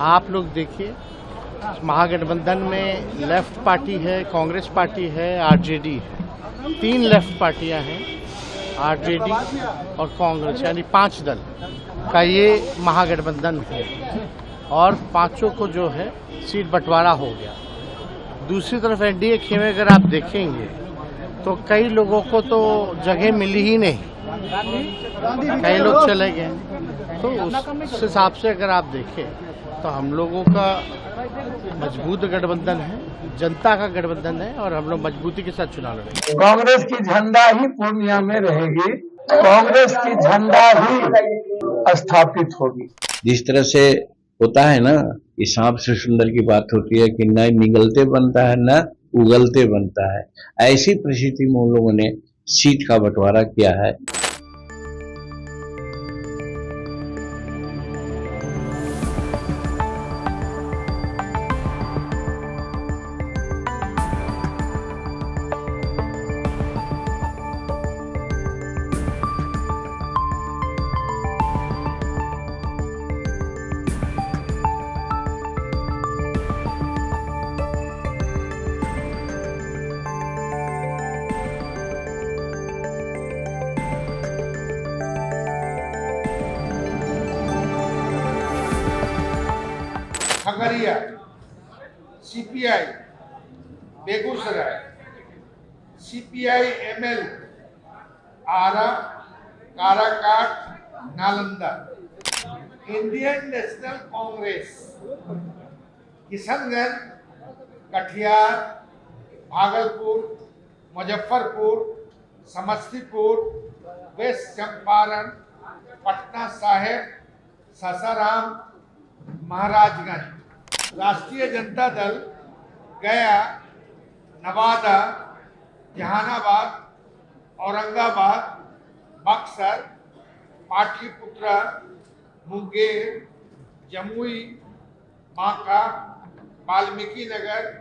आप लोग देखिए, महागठबंधन में लेफ्ट पार्टी है, कांग्रेस पार्टी है, आरजेडी है। 3 लेफ्ट पार्टियां हैं, आरजेडी और कांग्रेस, यानी 5 दल का ये महागठबंधन है और पांचों को जो है सीट बंटवारा हो गया। दूसरी तरफ एनडीए खेमे अगर आप देखेंगे तो कई लोगों को तो जगह मिली ही नहीं, कई लोग चले गए। तो उस हिसाब से अगर आप देखें तो हम लोगों का मजबूत गठबंधन है, जनता का गठबंधन है और हम लोग मजबूती के साथ चुनाव लड़ेंगे। कांग्रेस की झंडा ही पूर्णिया में रहेगी, कांग्रेस की झंडा ही स्थापित होगी। जिस तरह से होता है ना कि सांप से सुंदर की बात होती है कि न निगलते बनता है न उगलते बनता है, ऐसी परिस्थिति में उन लोगों ने सीट का बंटवारा किया है। Khagaria, CPI Begusarai, CPI ML Arrah, Karakat, Nalanda, Indian National Congress Kishanganj, Katihar, Bhagalpur, Muzaffarpur, Samastipur, west Champaran, Patna Sahib, Sasaram, Maharajganj. Rashtriya Janata दल गया, नवादा, जहानाबाद, औरंगाबाद, बक्सर, पाटलिपुत्र, मुंगेर, जमुई, बांका, वाल्मीकि नगर,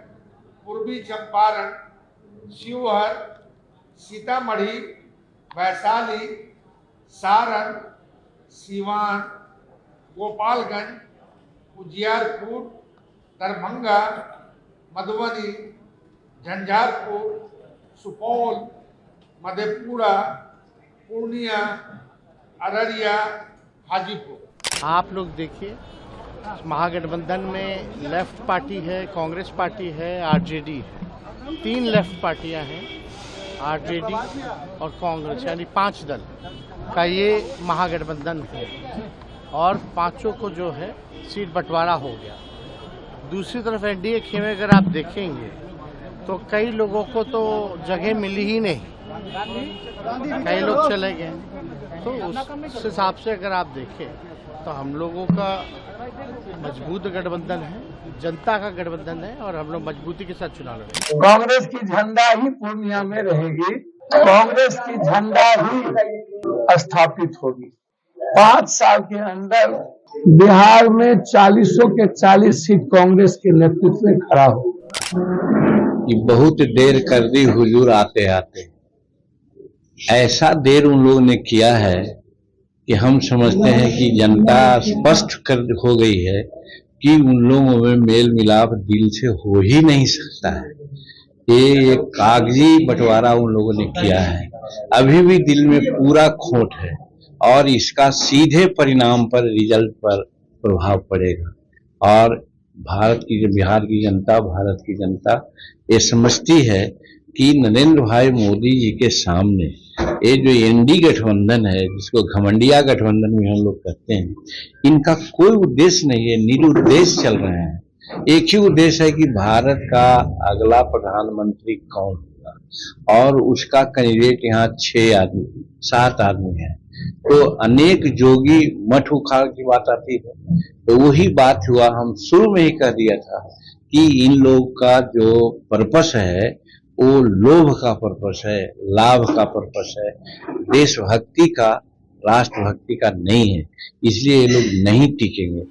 पूर्वी चंपारण, शिवहर, सीतामढ़ी, वैशाली, सारण, सीवान, गोपालगंज, उजियारपुर, दरभंगा, मधुबनी, झंझारपुर, सुपौल, मधेपुरा, पूर्णिया, अररिया, हाजीपुर। आप लोग देखिए, महागठबंधन में लेफ्ट पार्टी है, कांग्रेस पार्टी है, आरजेडी है। 3 लेफ्ट पार्टियां हैं, आरजेडी और कांग्रेस, यानी 5 दल का ये महागठबंधन है और पांचों को जो है सीट बंटवारा हो गया। दूसरी तरफ एनडीए खेमे अगर आप देखेंगे तो कई लोगों को तो जगह मिली ही नहीं, कई लोग चले गए। तो उस हिसाब से अगर आप देखें तो हम लोगों का मजबूत गठबंधन है, जनता का गठबंधन है और हम लोग मजबूती के साथ चुनाव लड़ेंगे। कांग्रेस की झंडा ही पूर्णिया में रहेगी, कांग्रेस की झंडा ही स्थापित होगी। 5 साल के अंदर बिहार में 40 के 40 सीट कांग्रेस के नेतृत्व में खड़ा हो। कि बहुत देर कर दी हुजूर आते आते, ऐसा देर उन लोगों ने किया है कि हम समझते हैं कि जनता स्पष्ट कर हो गई है कि उन लोगों में मेल मिलाप दिल से हो ही नहीं सकता है। ये एक कागजी बंटवारा उन लोगों ने किया है, अभी भी दिल में पूरा खोट है और इसका सीधे परिणाम पर, रिजल्ट पर प्रभाव पड़ेगा। और बिहार की जनता, भारत की जनता ये समझती है कि नरेंद्र भाई मोदी जी के सामने ये जो एनडी गठबंधन है, जिसको घमंडिया गठबंधन भी हम लोग कहते हैं, इनका कोई उद्देश्य नहीं है, निरुद्देश्य चल रहे हैं। एक ही उद्देश्य है कि भारत का अगला प्रधानमंत्री कौन होगा और उसका कैंडिडेट यहाँ 7 आदमी है। तो अनेक जोगी मठ उखाड़ की बात आती है, तो वही बात हुआ। हम शुरू में ही कह दिया था कि इन लोग का जो पर्पस है वो लोभ का पर्पस है, लाभ का पर्पस है, देशभक्ति का, राष्ट्रभक्ति का नहीं है। इसलिए ये लोग नहीं टिकेंगे।